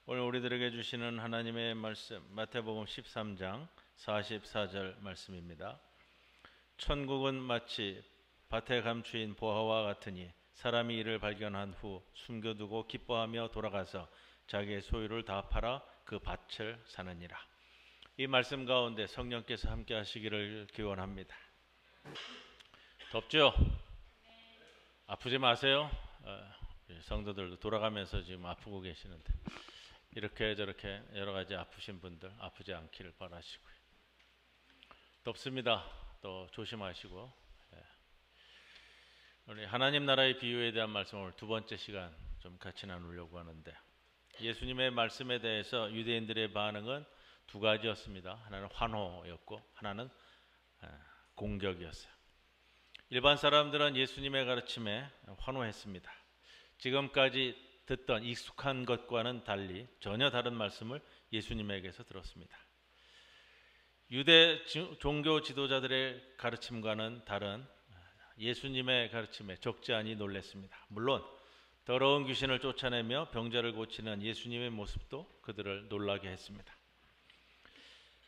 오늘 우리들에게 주시는 하나님의 말씀 마태복음 13장 44절 말씀입니다. 천국은 마치 밭에 감추인 보화와 같으니 사람이 이를 발견한 후 숨겨두고 기뻐하며 돌아가서 자기의 소유를 다 팔아 그 밭을 사느니라. 이 말씀 가운데 성령께서 함께 하시기를 기원합니다. 덥죠? 아프지 마세요. 성도들도 돌아가면서 지금 아프고 계시는데 이렇게 저렇게 여러 가지 아프신 분들 아프지 않기를 바라시고요. 덥습니다. 또 조심하시고, 우리 하나님 나라의 비유에 대한 말씀을 두 번째 시간 좀 같이 나누려고 하는데, 예수님의 말씀에 대해서 유대인들의 반응은 두 가지였습니다. 하나는 환호였고 하나는 공격이었어요. 일반 사람들은 예수님의 가르침에 환호했습니다. 지금까지 듣던 익숙한 것과는 달리 전혀 다른 말씀을 예수님에게서 들었습니다. 유대 종교 지도자들의 가르침과는 다른 예수님의 가르침에 적지 않이 놀랐습니다. 물론 더러운 귀신을 쫓아내며 병자를 고치는 예수님의 모습도 그들을 놀라게 했습니다.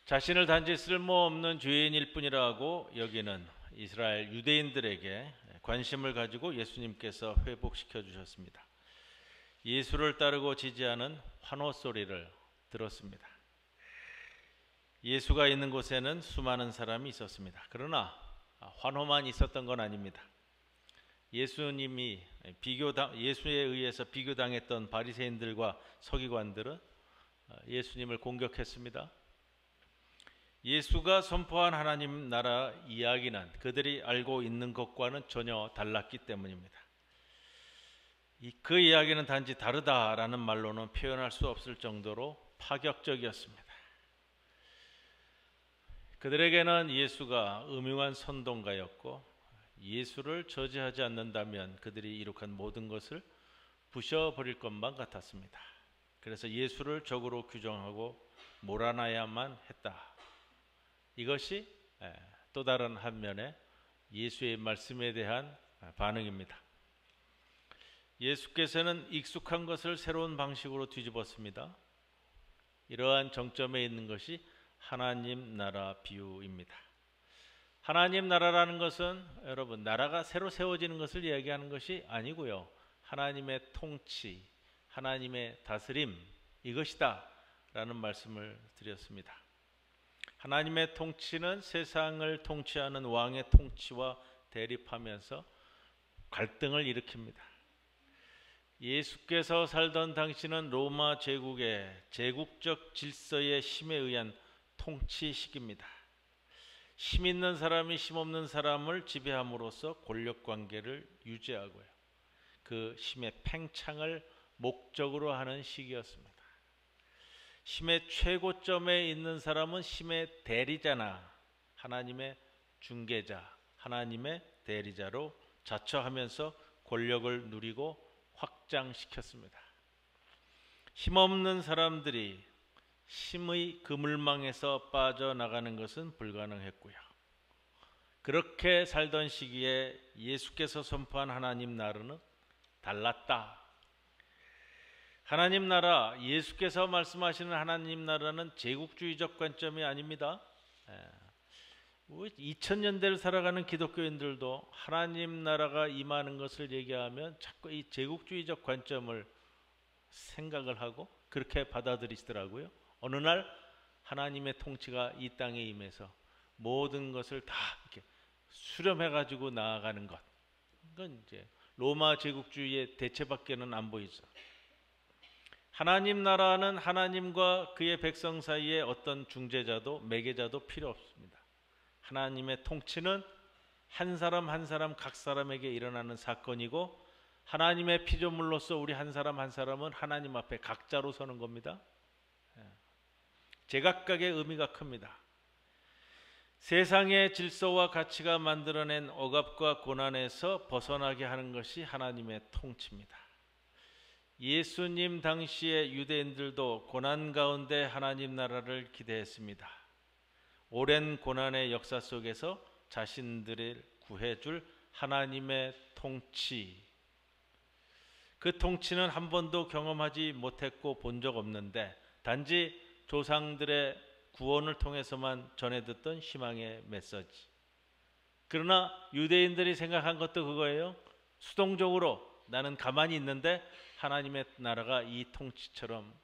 자신을 단지 쓸모없는 죄인일 뿐이라고 여기는 이스라엘 유대인들에게 관심을 가지고 예수님께서 회복시켜 주셨습니다. 예수를 따르고 지지하는 환호 소리를 들었습니다. 예수가 있는 곳에는 수많은 사람이 있었습니다. 그러나 환호만 있었던 건 아닙니다. 예수에 의해서 비교당했던 바리새인들과 서기관들은 예수님을 공격했습니다. 예수가 선포한 하나님 나라 이야기는 그들이 알고 있는 것과는 전혀 달랐기 때문입니다. 그 이야기는 단지 다르다라는 말로는 표현할 수 없을 정도로 파격적이었습니다. 그들에게는 예수가 음흉한 선동가였고 예수를 저지하지 않는다면 그들이 이룩한 모든 것을 부셔버릴 것만 같았습니다. 그래서 예수를 적으로 규정하고 몰아놔야만 했다. 이것이 또 다른 한면의 예수의 말씀에 대한 반응입니다. 예수께서는 익숙한 것을 새로운 방식으로 뒤집었습니다. 이러한 정점에 있는 것이 하나님 나라 비유입니다. 하나님 나라라는 것은 여러분 나라가 새로 세워지는 것을 이야기하는 것이 아니고요. 하나님의 통치, 하나님의 다스림 이것이다 라는 말씀을 드렸습니다. 하나님의 통치는 세상을 통치하는 왕의 통치와 대립하면서 갈등을 일으킵니다. 예수께서 살던 당시는 로마 제국의 제국적 질서의 힘에 의한 통치 시기입니다. 힘 있는 사람이 힘 없는 사람을 지배함으로써 권력 관계를 유지하고요. 그 힘의 팽창을 목적으로 하는 시기였습니다. 힘의 최고점에 있는 사람은 힘의 대리자나 하나님의 중개자, 하나님의 대리자로 자처하면서 권력을 누리고 확장시켰습니다. 힘없는 사람들이 힘의 그물망에서 빠져나가는 것은 불가능했고요. 그렇게 살던 시기에 예수께서 선포한 하나님 나라는 달랐다. 하나님 나라, 예수께서 말씀하시는 하나님 나라는 제국주의적 관점이 아닙니다. 2000년대를 살아가는 기독교인들도 하나님 나라가 임하는 것을 얘기하면 자꾸 이 제국주의적 관점을 생각을 하고 그렇게 받아들이시더라고요. 어느 날 하나님의 통치가 이 땅에 임해서 모든 것을 다 이렇게 수렴해가지고 나아가는 것. 이건 이제 로마 제국주의의 대체밖에는 안 보이죠. 하나님 나라는 하나님과 그의 백성 사이에 어떤 중재자도 매개자도 필요 없습니다. 하나님의 통치는 한 사람 한 사람 각 사람에게 일어나는 사건이고 하나님의 피조물로서 우리 한 사람 한 사람은 하나님 앞에 각자로 서는 겁니다. 제각각의 의미가 큽니다. 세상의 질서와 가치가 만들어낸 억압과 고난에서 벗어나게 하는 것이 하나님의 통치입니다. 예수님 당시의 유대인들도 고난 가운데 하나님 나라를 기대했습니다. 오랜 고난의 역사 속에서 자신들을 구해줄 하나님의 통치, 그 통치는 한 번도 경험하지 못했고 본 적 없는데 단지 조상들의 구원을 통해서만 전해 듣던 희망의 메시지. 그러나 유대인들이 생각한 것도 그거예요. 수동적으로 나는 가만히 있는데 하나님의 나라가 이 통치처럼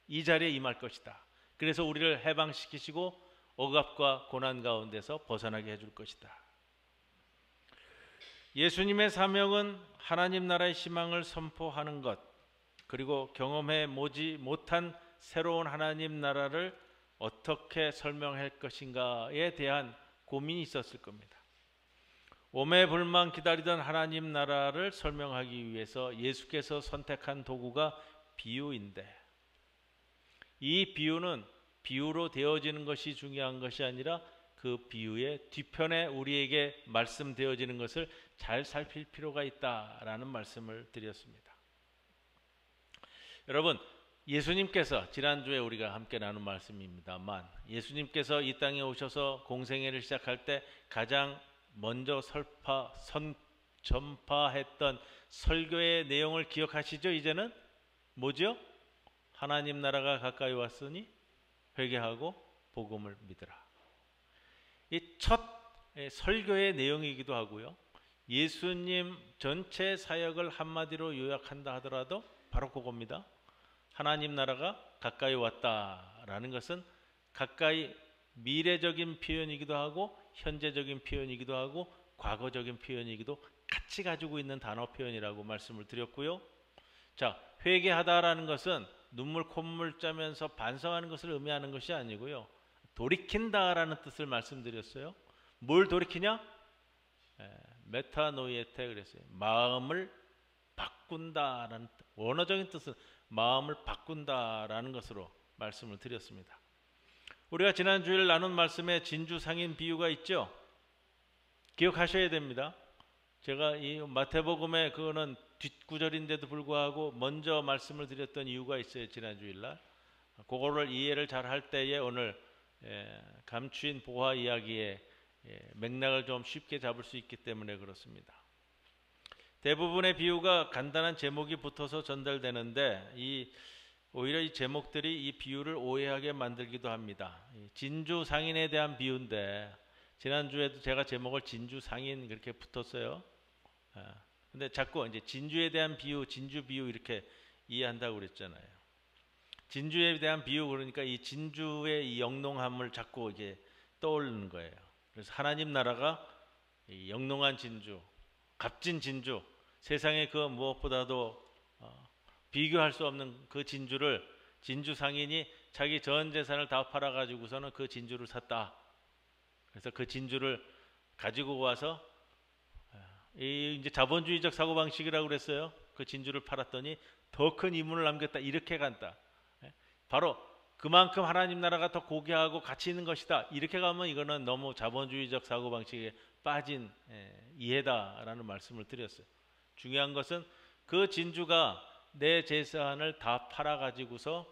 이 자리에 임할 것이다. 그래서 우리를 해방시키시고 억압과 고난 가운데서 벗어나게 해줄 것이다. 예수님의 사명은 하나님 나라의 희망을 선포하는 것, 그리고 경험해 보지 못한 새로운 하나님 나라를 어떻게 설명할 것인가에 대한 고민이 있었을 겁니다. 오매불망 기다리던 하나님 나라를 설명하기 위해서 예수께서 선택한 도구가 비유인데, 이 비유는 비유로 되어지는 것이 중요한 것이 아니라 그 비유의 뒤편에 우리에게 말씀되어지는 것을 잘 살필 필요가 있다라는 말씀을 드렸습니다. 여러분, 예수님께서 지난주에 우리가 함께 나눈 말씀입니다만, 예수님께서 이 땅에 오셔서 공생애를 시작할 때 가장 먼저 전파했던 설교의 내용을 기억하시죠? 이제는 뭐죠? 하나님 나라가 가까이 왔으니 회개하고 복음을 믿으라. 이 첫 설교의 내용이기도 하고요, 예수님 전체 사역을 한마디로 요약한다 하더라도 바로 그겁니다. 하나님 나라가 가까이 왔다라는 것은 가까이 미래적인 표현이기도 하고 현재적인 표현이기도 하고 과거적인 표현이기도 같이 가지고 있는 단어 표현이라고 말씀을 드렸고요. 자, 회개하다라는 것은 눈물 콧물 짜면서 반성하는 것을 의미하는 것이 아니고요, 돌이킨다라는 뜻을 말씀드렸어요. 뭘 돌이키냐? 메타노이에테 그랬어요. 마음을 바꾼다라는 원어적인 뜻은 마음을 바꾼다라는 것으로 말씀을 드렸습니다. 우리가 지난 주일 나눈 말씀에 진주 상인 비유가 있죠. 기억하셔야 됩니다. 제가 이 마태복음에 그거는 뒷구절인데도 불구하고 먼저 말씀을 드렸던 이유가 있어요. 지난 주일날 그거를 이해를 잘 할 때에 오늘 감추인 보화 이야기의 맥락을 좀 쉽게 잡을 수 있기 때문에 그렇습니다. 대부분의 비유가 간단한 제목이 붙어서 전달되는데 오히려 이 제목들이 이 비유를 오해하게 만들기도 합니다. 진주 상인에 대한 비유인데 지난주에도 제가 제목을 진주 상인 그렇게 붙었어요. 근데 자꾸 이제 진주에 대한 비유, 진주 비유 이렇게 이해한다고 그랬잖아요. 진주에 대한 비유 그러니까 이 진주의 이 영롱함을 자꾸 이게 떠올리는 거예요. 그래서 하나님 나라가 이 영롱한 진주, 값진 진주, 세상에 그 무엇보다도 비교할 수 없는 그 진주를 진주 상인이 자기 전 재산을 다 팔아가지고서는 그 진주를 샀다. 그래서 그 진주를 가지고 와서 이제 자본주의적 사고방식이라고 그랬어요. 그 진주를 팔았더니 더 큰 이문을 남겼다. 이렇게 간다. 바로 그만큼 하나님 나라가 더 고귀하고 가치 있는 것이다. 이렇게 가면 이거는 너무 자본주의적 사고방식에 빠진 이해다라는 말씀을 드렸어요. 중요한 것은 그 진주가 내 재산을 다 팔아가지고서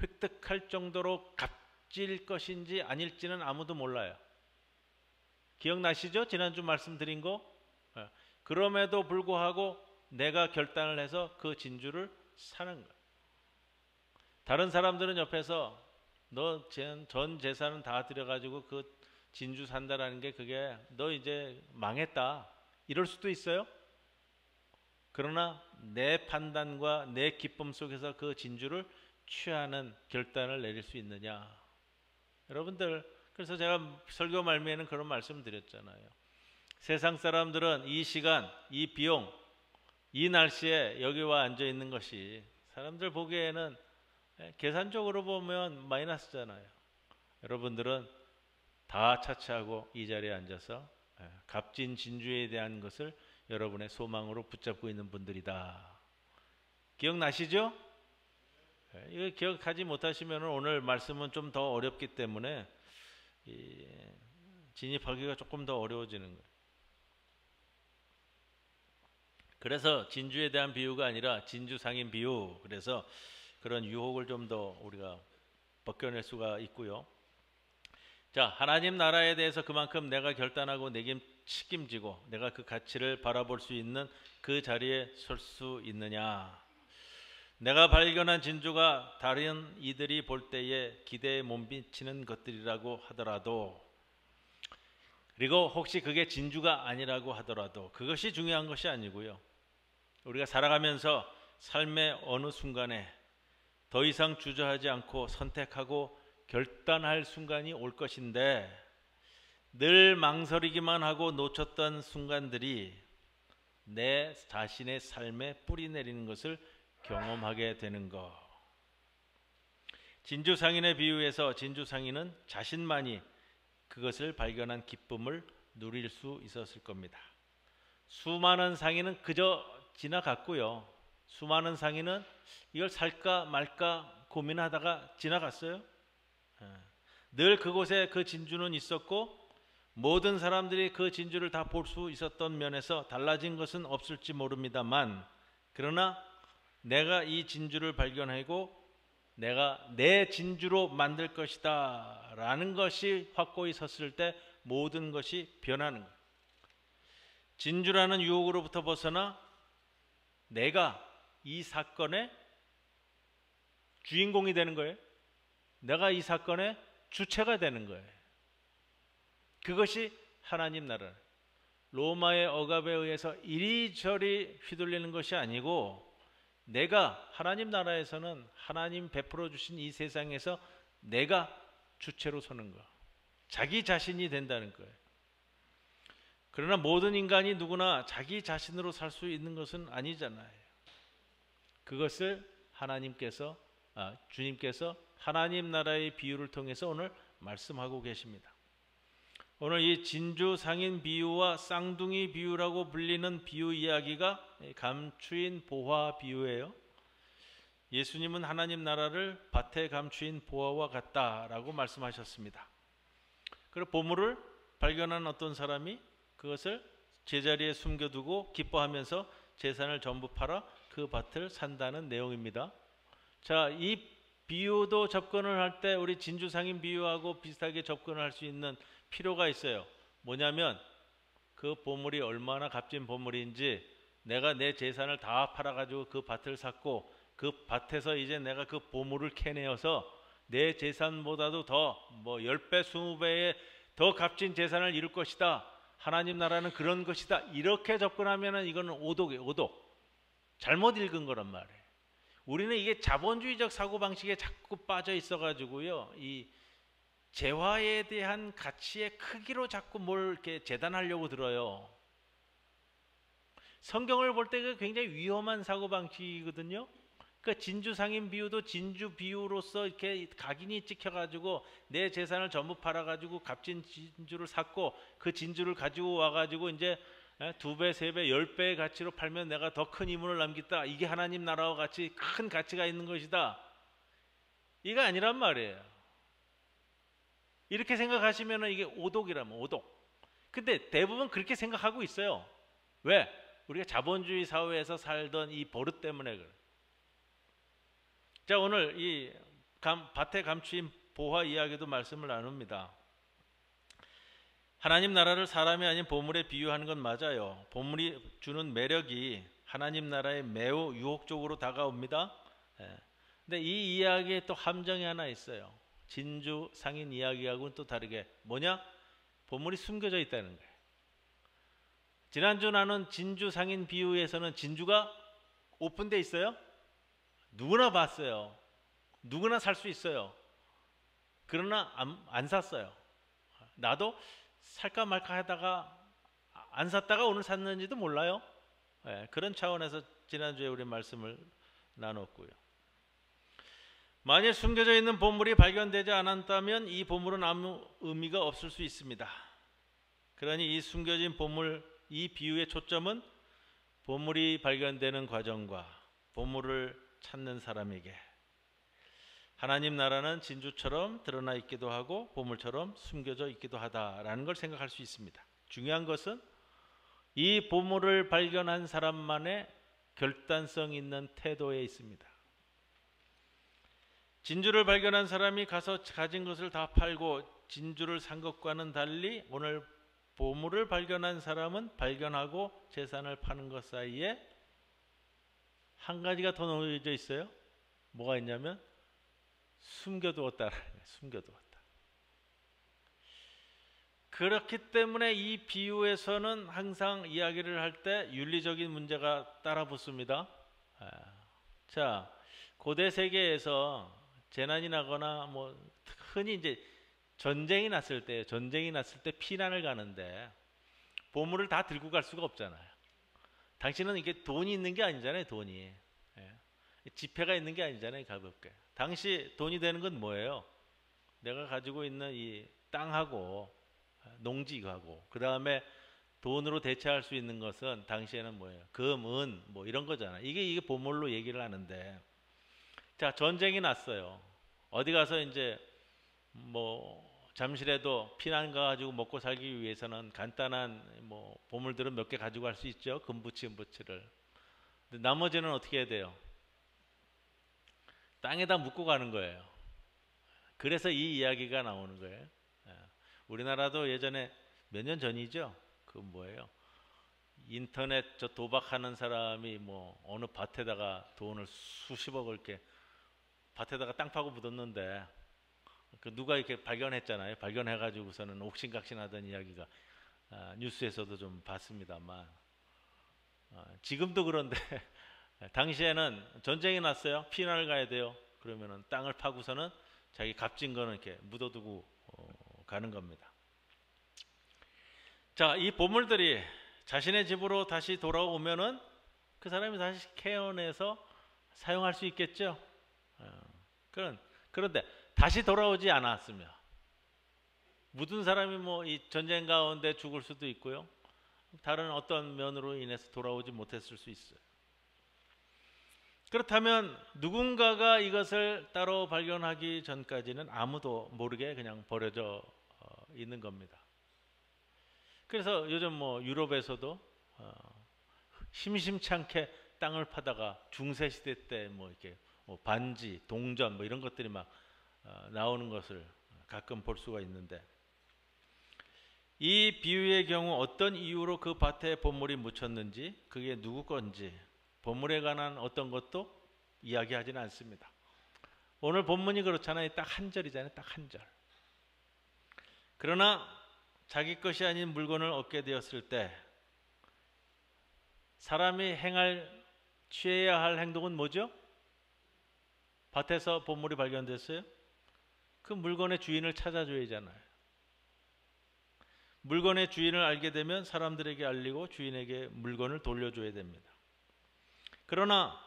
획득할 정도로 값질 것인지 아닐지는 아무도 몰라요. 기억나시죠? 지난주 말씀드린 거? 그럼에도 불구하고 내가 결단을 해서 그 진주를 사는 거예요. 다른 사람들은 옆에서 너 전 재산은 다 들여가지고 그 진주 산다라는 게 그게 너 이제 망했다 이럴 수도 있어요. 그러나 내 판단과 내 기쁨 속에서 그 진주를 취하는 결단을 내릴 수 있느냐. 여러분들, 그래서 제가 설교 말미에는 그런 말씀 드렸잖아요. 세상 사람들은 이 시간, 이 비용, 이 날씨에 여기 와 앉아 있는 것이 사람들 보기에는 계산적으로 보면 마이너스잖아요. 여러분들은 다 차치하고 이 자리에 앉아서 값진 진주에 대한 것을 여러분의 소망으로 붙잡고 있는 분들이다. 기억나시죠? 이거 기억하지 못하시면 오늘 말씀은 좀 더 어렵기 때문에 진입하기가 조금 더 어려워지는 거예요. 그래서 진주에 대한 비유가 아니라 진주 상인 비유. 그래서 그런 유혹을 좀 더 우리가 벗겨낼 수가 있고요. 자, 하나님 나라에 대해서 그만큼 내가 결단하고 책임지고 내가 그 가치를 바라볼 수 있는 그 자리에 설 수 있느냐. 내가 발견한 진주가 다른 이들이 볼 때에 기대에 못 미치는 것들이라고 하더라도, 그리고 혹시 그게 진주가 아니라고 하더라도 그것이 중요한 것이 아니고요. 우리가 살아가면서 삶의 어느 순간에 더 이상 주저하지 않고 선택하고 결단할 순간이 올 것인데, 늘 망설이기만 하고 놓쳤던 순간들이 내 자신의 삶에 뿌리 내리는 것을 경험하게 되는 것. 진주상인의 비유에서 진주상인은 자신만이 그것을 발견한 기쁨을 누릴 수 있었을 겁니다. 수많은 상인은 그저 지나갔고요. 수많은 상인은 이걸 살까 말까 고민하다가 지나갔어요. 늘 그곳에 그 진주는 있었고 모든 사람들이 그 진주를 다 볼 수 있었던 면에서 달라진 것은 없을지 모릅니다만, 그러나 내가 이 진주를 발견하고 내가 내 진주로 만들 것이다 라는 것이 확고히 섰을 때 모든 것이 변하는 거예요. 진주라는 유혹으로부터 벗어나 내가 이 사건의 주인공이 되는 거예요. 내가 이 사건의 주체가 되는 거예요. 그것이 하나님 나라. 로마의 억압에 의해서 이리저리 휘둘리는 것이 아니고, 내가 하나님 나라에서는 하나님 베풀어 주신 이 세상에서 내가 주체로 서는 거, 자기 자신이 된다는 거예요. 그러나 모든 인간이 누구나 자기 자신으로 살 수 있는 것은 아니잖아요. 그것을 주님께서 하나님 나라의 비유를 통해서 오늘 말씀하고 계십니다. 오늘 이 진주 상인 비유와 쌍둥이 비유라고 불리는 비유 이야기가 감추인 보화 비유예요. 예수님은 하나님 나라를 밭에 감추인 보화와 같다라고 말씀하셨습니다. 그리고 보물을 발견한 어떤 사람이 그것을 제자리에 숨겨두고 기뻐하면서 재산을 전부 팔아 그 밭을 산다는 내용입니다. 자, 이 비유도 접근을 할 때 우리 진주 상인 비유하고 비슷하게 접근을 할 수 있는 필요가 있어요. 뭐냐면 그 보물이 얼마나 값진 보물인지 내가 내 재산을 다 팔아가지고 그 밭을 샀고 그 밭에서 이제 내가 그 보물을 캐내어서 내 재산보다도 더 10배, 20배의 더 값진 재산을 이룰 것이다. 하나님 나라는 그런 것이다. 이렇게 접근하면 이거는 오독이에요. 오독. 잘못 읽은 거란 말이에요. 우리는 이게 자본주의적 사고방식에 자꾸 빠져 있어가지고요. 이 재화에 대한 가치의 크기로 자꾸 뭘 이렇게 재단하려고 들어요. 성경을 볼 때 그 굉장히 위험한 사고방식이거든요. 그러니까 진주 상인 비유도 진주 비유로서 이렇게 각인이 찍혀가지고 내 재산을 전부 팔아가지고 값진 진주를 샀고 그 진주를 가지고 와가지고 이제 2배, 3배, 10배의 가치로 팔면 내가 더 큰 이문을 남기다. 이게 하나님 나라와 같이 큰 가치가 있는 것이다. 이거 아니란 말이에요. 이렇게 생각하시면 이게 오독이라면 오독. 근데 대부분 그렇게 생각하고 있어요. 왜? 우리가 자본주의 사회에서 살던 이 버릇 때문에 그래. 자, 오늘 이 밭에 감추인 보화 이야기도 말씀을 나눕니다. 하나님 나라를 사람이 아닌 보물에 비유하는 건 맞아요. 보물이 주는 매력이 하나님 나라에 매우 유혹적으로 다가옵니다. 근데 이 이야기에 또 함정이 하나 있어요. 진주 상인 이야기하고는 또 다르게 뭐냐? 보물이 숨겨져 있다는 거예요. 지난주 나눈 진주 상인 비유에서는 진주가 오픈되어 있어요. 누구나 봤어요. 누구나 살 수 있어요. 그러나 안 샀어요. 나도 살까 말까 하다가 안 샀다가 오늘 샀는지도 몰라요. 그런 차원에서 지난주에 우리 말씀을 나눴고요. 만일 숨겨져 있는 보물이 발견되지 않았다면 이 보물은 아무 의미가 없을 수 있습니다. 그러니 이 숨겨진 보물, 이 비유의 초점은 보물이 발견되는 과정과 보물을 찾는 사람에게 하나님 나라는 진주처럼 드러나 있기도 하고 보물처럼 숨겨져 있기도 하다라는 걸 생각할 수 있습니다. 중요한 것은 이 보물을 발견한 사람만의 결단성 있는 태도에 있습니다. 진주를 발견한 사람이 가서 가진 것을 다 팔고 진주를 산 것과는 달리 오늘 보물을 발견한 사람은 발견하고 재산을 파는 것 사이에 한 가지가 더 놓여져 있어요. 뭐가 있냐면 숨겨두었다라는 거예요. 숨겨두었다. 그렇기 때문에 이 비유에서는 항상 이야기를 할 때 윤리적인 문제가 따라 붙습니다. 자, 고대 세계에서 재난이 나거나 뭐 흔히 이제 전쟁이 났을 때 피난을 가는데 보물을 다 들고 갈 수가 없잖아요. 당신은 이게 돈이 있는 게 아니잖아요. 돈이 지폐가 있는 게 아니잖아요. 가볍게. 당시 돈이 되는 건 뭐예요? 내가 가지고 있는 이 땅하고 농지하고 그 다음에 돈으로 대체할 수 있는 것은 당시에는 뭐예요? 금, 은 뭐 이런 거잖아요. 이게 보물로 얘기를 하는데, 자, 전쟁이 났어요. 어디 가서 이제 뭐 잠시라도 피난 가가지고 먹고 살기 위해서는 간단한 뭐 보물들은 몇 개 가지고 갈 수 있죠. 금부치, 은부치를. 근데 나머지는 어떻게 해야 돼요? 땅에다 묻고 가는 거예요. 그래서 이 이야기가 나오는 거예요. 우리나라도 예전에 몇 년 전이죠. 그 뭐예요? 인터넷 저 도박하는 사람이 뭐 어느 밭에다가 돈을 수십억을 이렇게 밭에다가 땅 파고 묻었는데 그 누가 이렇게 발견했잖아요. 발견해가지고서는 옥신각신하던 이야기가 뉴스에서도 좀 봤습니다만 지금도 그런데 당시에는 전쟁이 났어요. 피난을 가야 돼요. 그러면은 땅을 파고서는 자기 값진 거는 이렇게 묻어두고 가는 겁니다. 자, 이 보물들이 자신의 집으로 다시 돌아오면은 그 사람이 다시 캐어내서 사용할 수 있겠죠. 그런데 다시 돌아오지 않았으며 묻은 사람이 뭐 이 전쟁 가운데 죽을 수도 있고요. 다른 어떤 면으로 인해서 돌아오지 못했을 수 있어요. 그렇다면 누군가가 이것을 따로 발견하기 전까지는 아무도 모르게 그냥 버려져 있는 겁니다. 그래서 요즘 뭐 유럽에서도 심심치 않게 땅을 파다가 중세 시대 때 뭐 이렇게 뭐 반지, 동전 뭐 이런 것들이 막 나오는 것을 가끔 볼 수가 있는데, 이 비유의 경우 어떤 이유로 그 밭에 보물이 묻혔는지, 그게 누구 건지 보물에 관한 어떤 것도 이야기하지는 않습니다. 오늘 본문이 그렇잖아요. 딱 한 절이잖아요. 딱 한 절. 그러나 자기 것이 아닌 물건을 얻게 되었을 때 사람이 취해야 할 행동은 뭐죠? 밭에서 보물이 발견됐어요. 그 물건의 주인을 찾아줘야 하잖아요. 물건의 주인을 알게 되면 사람들에게 알리고 주인에게 물건을 돌려줘야 됩니다. 그러나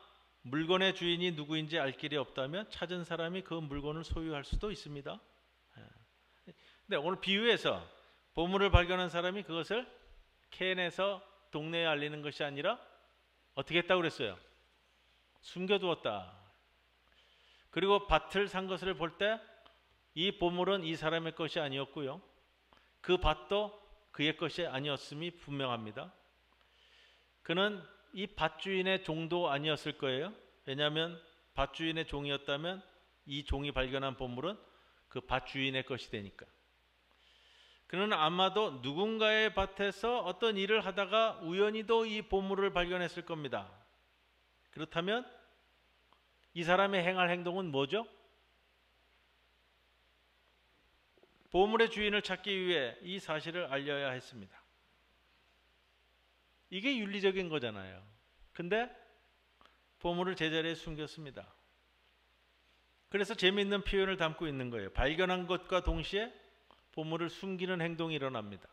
물건의 주인이 누구인지 알 길이 없다면 찾은 사람이 그 물건을 소유할 수도 있습니다. 근데 오늘 비유에서 보물을 발견한 사람이 그것을 캐내서 동네에 알리는 것이 아니라 어떻게 했다고 그랬어요? 숨겨두었다. 그리고 밭을 산 것을 볼 때 이 보물은 이 사람의 것이 아니었고요. 그 밭도 그의 것이 아니었음이 분명합니다. 그는 이 밭주인의 종도 아니었을 거예요. 왜냐하면 밭주인의 종이었다면 이 종이 발견한 보물은 그 밭주인의 것이 되니까. 그는 아마도 누군가의 밭에서 어떤 일을 하다가 우연히도 이 보물을 발견했을 겁니다. 그렇다면 이 사람의 행할 행동은 뭐죠? 보물의 주인을 찾기 위해 이 사실을 알려야 했습니다. 이게 윤리적인 거잖아요. 근데 보물을 제자리에 숨겼습니다. 그래서 재미있는 표현을 담고 있는 거예요. 발견한 것과 동시에 보물을 숨기는 행동이 일어납니다.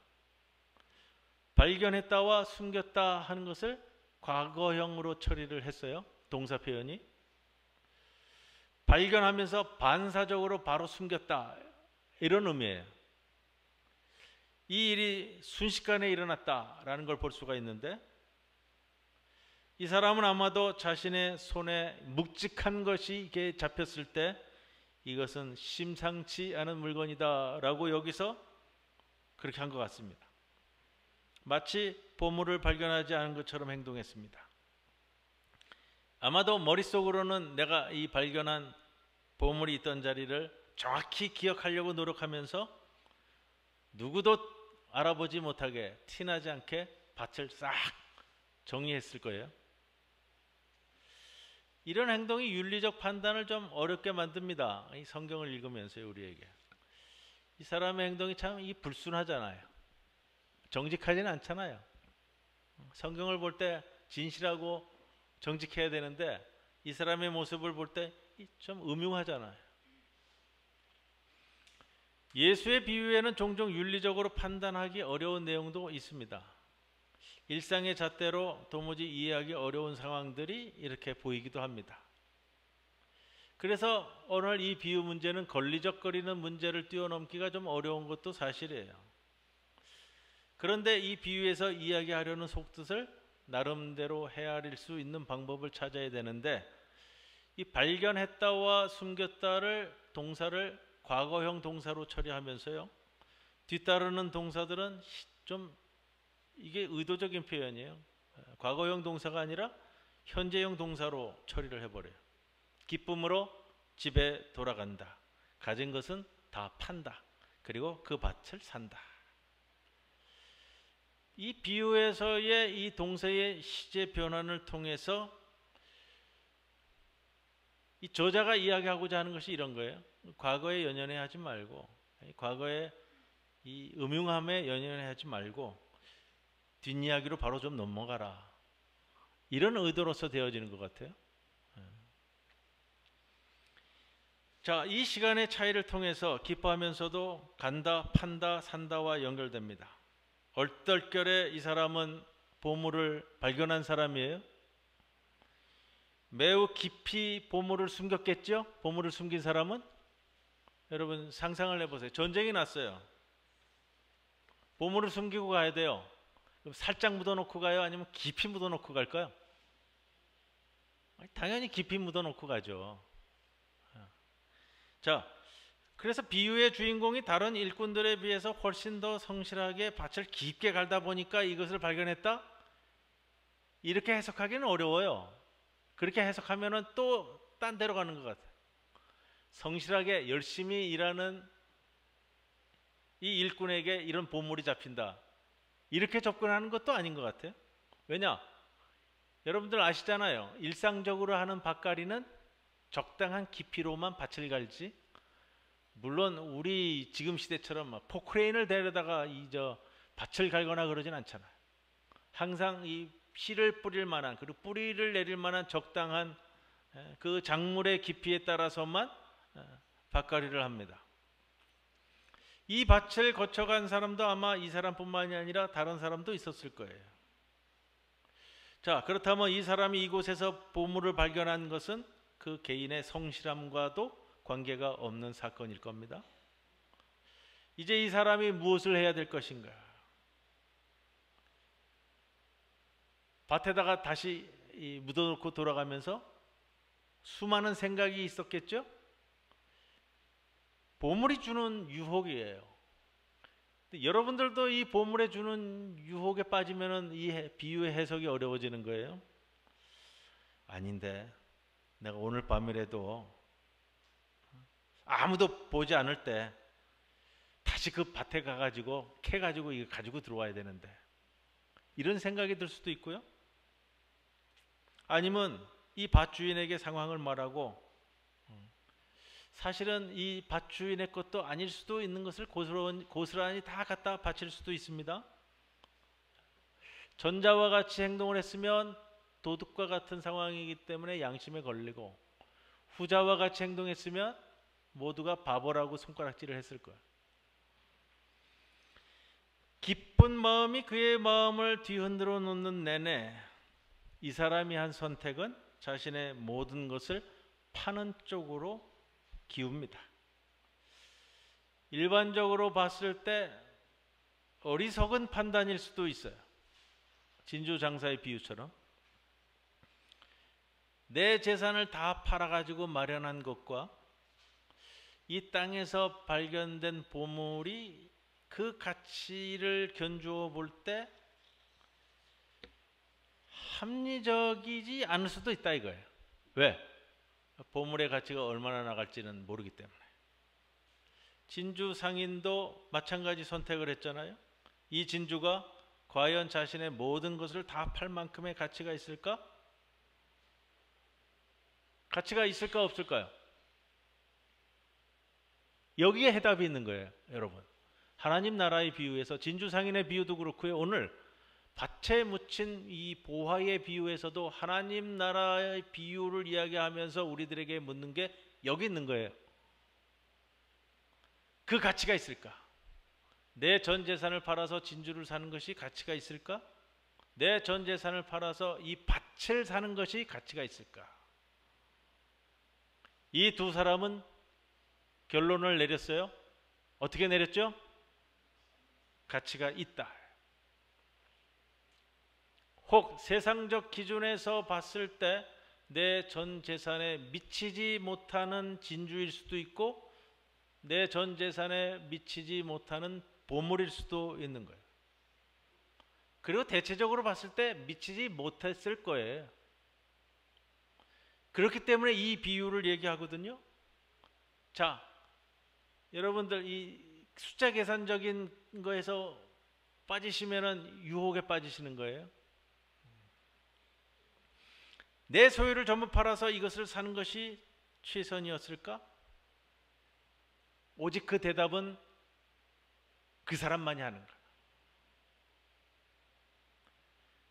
발견했다와 숨겼다 하는 것을 과거형으로 처리를 했어요. 동사 표현이. 발견하면서 반사적으로 바로 숨겼다, 이런 의미예요. 이 일이 순식간에 일어났다라는 걸 볼 수가 있는데, 이 사람은 아마도 자신의 손에 묵직한 것이 이게 잡혔을 때 이것은 심상치 않은 물건이다 라고 여기서 그렇게 한 것 같습니다. 마치 보물을 발견하지 않은 것처럼 행동했습니다. 아마도 머릿속으로는 내가 이 발견한 보물이 있던 자리를 정확히 기억하려고 노력하면서 누구도 알아보지 못하게 티나지 않게 밭을 싹 정리했을 거예요. 이런 행동이 윤리적 판단을 좀 어렵게 만듭니다. 이 성경을 읽으면서요, 우리에게. 이 사람의 행동이 참 불순하잖아요. 정직하지는 않잖아요. 성경을 볼 때 진실하고 정직해야 되는데 이 사람의 모습을 볼 때 좀 음흉하잖아요. 예수의 비유에는 종종 윤리적으로 판단하기 어려운 내용도 있습니다. 일상의 잣대로 도무지 이해하기 어려운 상황들이 이렇게 보이기도 합니다. 그래서 오늘 이 비유 문제는 걸리적거리는 문제를 뛰어넘기가 좀 어려운 것도 사실이에요. 그런데 이 비유에서 이야기하려는 속뜻을 나름대로 헤아릴 수 있는 방법을 찾아야 되는데, 이 발견했다와 숨겼다를 동사를 과거형 동사로 처리하면서요, 뒤따르는 동사들은 좀 이게 의도적인 표현이에요. 과거형 동사가 아니라 현재형 동사로 처리를 해버려요. 기쁨으로 집에 돌아간다. 가진 것은 다 판다. 그리고 그 밭을 산다. 이 비유에서의 이 동사의 시제 변환을 통해서 이 저자가 이야기하고자 하는 것이 이런 거예요. 과거에 연연해하지 말고, 과거에 이 음흉함에 연연해하지 말고 뒷이야기로 바로 좀 넘어가라. 이런 의도로서 되어지는 것 같아요. 자, 이 시간의 차이를 통해서 기뻐하면서도 간다, 판다, 산다와 연결됩니다. 얼떨결에 이 사람은 보물을 발견한 사람이에요. 매우 깊이 보물을 숨겼겠죠? 보물을 숨긴 사람은? 여러분 상상을 해보세요. 전쟁이 났어요. 보물을 숨기고 가야 돼요. 그럼 살짝 묻어놓고 가요? 아니면 깊이 묻어놓고 갈까요? 당연히 깊이 묻어놓고 가죠. 자, 그래서 비유의 주인공이 다른 일꾼들에 비해서 훨씬 더 성실하게 밭을 깊게 갈다 보니까 이것을 발견했다? 이렇게 해석하기는 어려워요. 그렇게 해석하면은 또 딴 데로 가는 것 같아요. 성실하게 열심히 일하는 이 일꾼에게 이런 보물이 잡힌다. 이렇게 접근하는 것도 아닌 것 같아요. 왜냐? 여러분들 아시잖아요. 일상적으로 하는 밭갈이는 적당한 깊이로만 밭을 갈지, 물론 우리 지금 시대처럼 막 포크레인을 데려다가 밭을 갈거나 그러진 않잖아요. 항상 이 씨를 뿌릴 만한, 그리고 뿌리를 내릴 만한 적당한 그 작물의 깊이에 따라서만 밭갈이를 합니다. 이 밭을 거쳐간 사람도 아마 이 사람뿐만이 아니라 다른 사람도 있었을 거예요. 자, 그렇다면 이 사람이 이곳에서 보물을 발견한 것은 그 개인의 성실함과도 관계가 없는 사건일 겁니다. 이제 이 사람이 무엇을 해야 될 것인가? 밭에다가 다시 묻어놓고 돌아가면서 수많은 생각이 있었겠죠? 보물이 주는 유혹이에요. 여러분들도 이 보물에 주는 유혹에 빠지면 이 비유의 해석이 어려워지는 거예요. 아닌데 내가 오늘 밤이라도 아무도 보지 않을 때 다시 그 밭에 가가지고 캐가지고 이거 가지고 들어와야 되는데, 이런 생각이 들 수도 있고요. 아니면 이 밭 주인에게 상황을 말하고 사실은 이 밭 주인의 것도 아닐 수도 있는 것을 고스란히 다 갖다 바칠 수도 있습니다. 전자와 같이 행동을 했으면 도둑과 같은 상황이기 때문에 양심에 걸리고, 후자와 같이 행동했으면 모두가 바보라고 손가락질을 했을 거예요. 기쁜 마음이 그의 마음을 뒤흔들어 놓는 내내 이 사람이 한 선택은 자신의 모든 것을 파는 쪽으로 기웁니다. 일반적으로 봤을 때 어리석은 판단일 수도 있어요. 진주 장사의 비유처럼 내 재산을 다 팔아가지고 마련한 것과 이 땅에서 발견된 보물이 그 가치를 견주어 볼 때 합리적이지 않을 수도 있다 이거예요. 왜? 보물의 가치가 얼마나 나갈지는 모르기 때문에. 진주 상인도 마찬가지 선택을 했잖아요. 이 진주가 과연 자신의 모든 것을 다 팔 만큼의 가치가 있을까? 가치가 있을까 없을까요? 여기에 해답이 있는 거예요, 여러분. 하나님 나라의 비유에서 진주상인의 비유도 그렇고요. 오늘 밭에 묻힌 이 보화의 비유에서도 하나님 나라의 비유를 이야기하면서 우리들에게 묻는 게 여기 있는 거예요. 그 가치가 있을까? 내 전 재산을 팔아서 진주를 사는 것이 가치가 있을까? 내 전 재산을 팔아서 이 밭을 사는 것이 가치가 있을까? 이 두 사람은 결론을 내렸어요. 어떻게 내렸죠? 가치가 있다. 혹 세상적 기준에서 봤을 때 내 전 재산에 미치지 못하는 진주일 수도 있고 내 전 재산에 미치지 못하는 보물일 수도 있는 거예요. 그리고 대체적으로 봤을 때 미치지 못했을 거예요. 그렇기 때문에 이 비유를 얘기하거든요. 자, 여러분들 이 숫자 계산적인 거에서 빠지시면은 유혹에 빠지시는 거예요. 내 소유를 전부 팔아서 이것을 사는 것이 최선이었을까? 오직 그 대답은 그 사람만이 하는 거예요.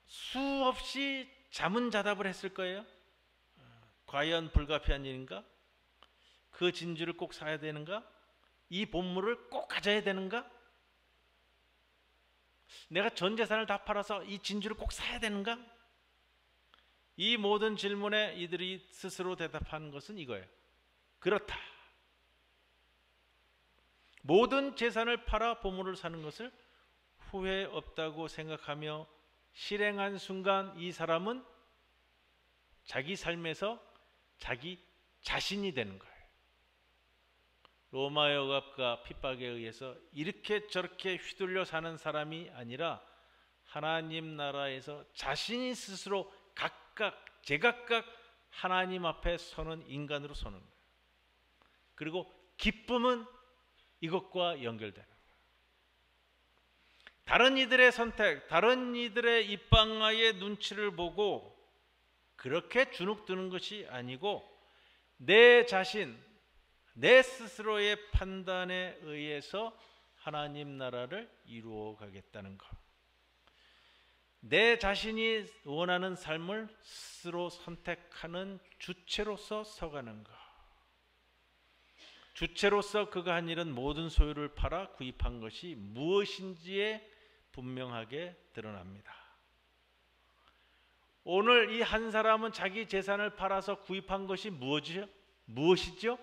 수없이 자문자답을 했을 거예요. 과연 불가피한 일인가? 그 진주를 꼭 사야 되는가? 이 보물을 꼭 가져야 되는가? 내가 전 재산을 다 팔아서 이 진주를 꼭 사야 되는가? 이 모든 질문에 이들이 스스로 대답하는 것은 이거예요. 그렇다. 모든 재산을 팔아 보물을 사는 것을 후회 없다고 생각하며 실행한 순간 이 사람은 자기 삶에서 자기 자신이 되는 거예요. 로마 억압과 핍박에 의해서 이렇게 저렇게 휘둘려 사는 사람이 아니라 하나님 나라에서 자신이 스스로 각각 제각각 하나님 앞에 서는 인간으로 서는 거예요. 그리고 기쁨은 이것과 연결되는 거예요. 다른 이들의 선택, 다른 이들의 입방아의 눈치를 보고 그렇게 주눅드는 것이 아니고 내 자신, 내 스스로의 판단에 의해서 하나님 나라를 이루어 가겠다는 것. 내 자신이 원하는 삶을 스스로 선택하는 주체로서 서가는 것. 주체로서 그가 한 일은 모든 소유를 팔아 구입한 것이 무엇인지에 분명하게 드러납니다. 오늘 이 한 사람은 자기 재산을 팔아서 구입한 것이 무엇이죠? 무엇이죠?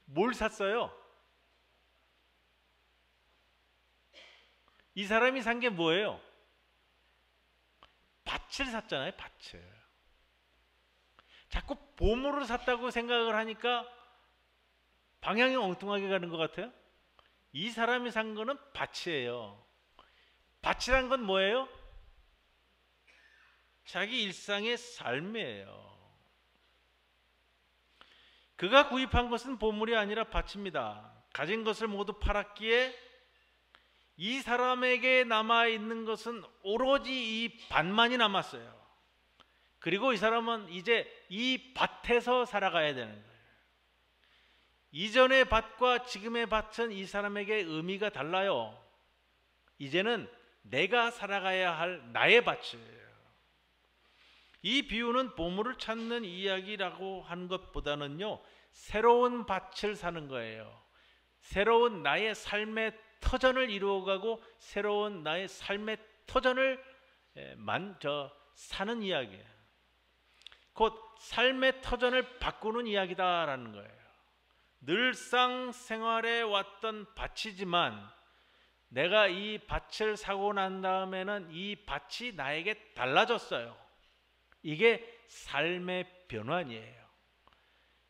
뭘 샀어요? 이 사람이 산 게 뭐예요? 밭을 샀잖아요, 밭을. 자꾸 보물을 샀다고 생각을 하니까 방향이 엉뚱하게 가는 것 같아요. 이 사람이 산 거는 밭이에요. 밭이란 건 뭐예요? 자기 일상의 삶이에요. 그가 구입한 것은 보물이 아니라 밭입니다. 가진 것을 모두 팔았기에 이 사람에게 남아있는 것은 오로지 이 밭만이 남았어요. 그리고 이 사람은 이제 이 밭에서 살아가야 되는 거예요. 이전의 밭과 지금의 밭은 이 사람에게 의미가 달라요. 이제는 내가 살아가야 할 나의 밭이에요. 이 비유는 보물을 찾는 이야기라고 한 것보다는요, 새로운 밭을 사는 거예요. 새로운 나의 삶의 터전을 이루어가고 새로운 나의 삶의 터전을 사는 이야기예요. 곧 삶의 터전을 바꾸는 이야기다라는 거예요. 늘상 생활에 왔던 밭이지만 내가 이 밭을 사고 난 다음에는 이 밭이 나에게 달라졌어요. 이게 삶의 변환이에요.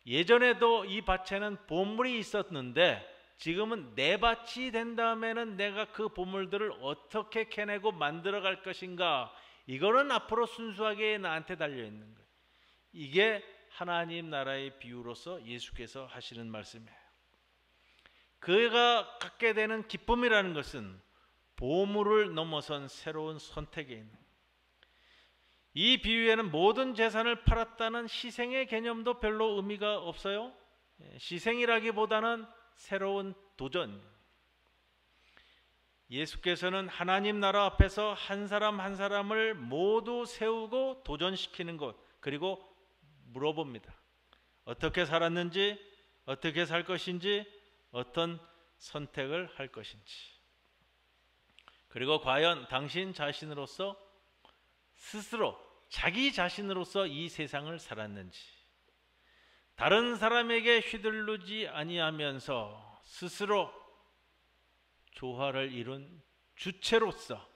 예전에도 이 밭에는 보물이 있었는데 지금은 내 밭이 된 다음에는 내가 그 보물들을 어떻게 캐내고 만들어 갈 것인가, 이거는 앞으로 순수하게 나한테 달려있는 거예요. 이게 하나님 나라의 비유로서 예수께서 하시는 말씀이에요. 그가 갖게 되는 기쁨이라는 것은 보물을 넘어선 새로운 선택에 있는, 이 비유에는 모든 재산을 팔았다는 희생의 개념도 별로 의미가 없어요. 희생이라기보다는 새로운 도전. 예수께서는 하나님 나라 앞에서 한 사람 한 사람을 모두 세우고 도전시키는 것, 그리고 물어봅니다. 어떻게 살았는지, 어떻게 살 것인지, 어떤 선택을 할 것인지, 그리고 과연 당신 자신으로서 스스로 자기 자신으로서 이 세상을 살았는지, 다른 사람에게 휘둘르지 아니하면서 스스로 조화를 이룬 주체로서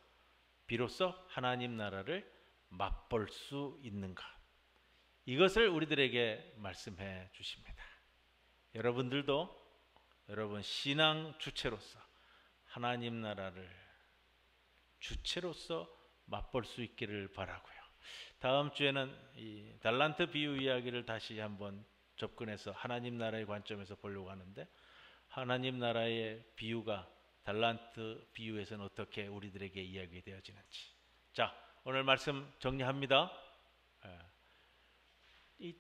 비로소 하나님 나라를 맛볼 수 있는가, 이것을 우리들에게 말씀해 주십니다. 여러분들도 여러분 신앙 주체로서 하나님 나라를 주체로서 맛볼 수 있기를 바라고요. 다음 주에는 이 달란트 비유 이야기를 다시 한번 접근해서 하나님 나라의 관점에서 보려고 하는데, 하나님 나라의 비유가 달란트 비유에서는 어떻게 우리들에게 이야기되어지는지. 자, 오늘 말씀 정리합니다. 이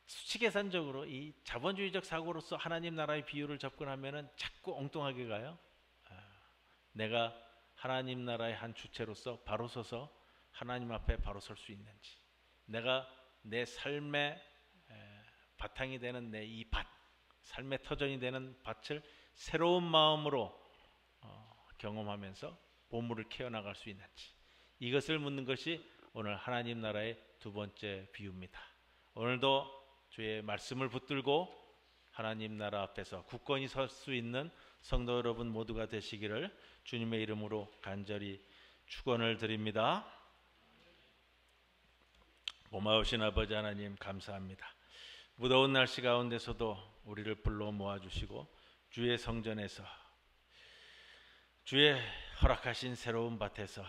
수치계산적으로 이 자본주의적 사고로서 하나님 나라의 비유를 접근하면은 자꾸 엉뚱하게 가요. 내가 하나님 나라의 한 주체로서 바로 서서 하나님 앞에 바로 설 수 있는지, 내가 내 삶의 바탕이 되는 내 이 밭, 삶의 터전이 되는 밭을 새로운 마음으로 경험하면서 보물을 캐어나갈 수 있는지, 이것을 묻는 것이 오늘 하나님 나라의 두 번째 비유입니다. 오늘도 주의 말씀을 붙들고 하나님 나라 앞에서 굳건히 설 수 있는 성도 여러분 모두가 되시기를 주님의 이름으로 간절히 축원을 드립니다. 고마우신 아버지 하나님, 감사합니다. 무더운 날씨 가운데서도 우리를 불러 모아주시고 주의 성전에서, 주의 허락하신 새로운 밭에서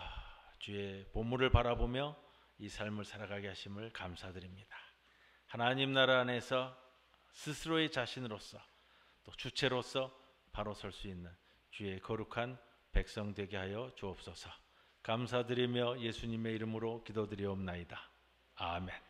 주의 보물을 바라보며 이 삶을 살아가게 하심을 감사드립니다. 하나님 나라 안에서 스스로의 자신으로서 또 주체로서 바로 설 수 있는 주의 거룩한 백성 되게 하여 주옵소서. 감사드리며 예수님의 이름으로 기도드리옵나이다. 아멘.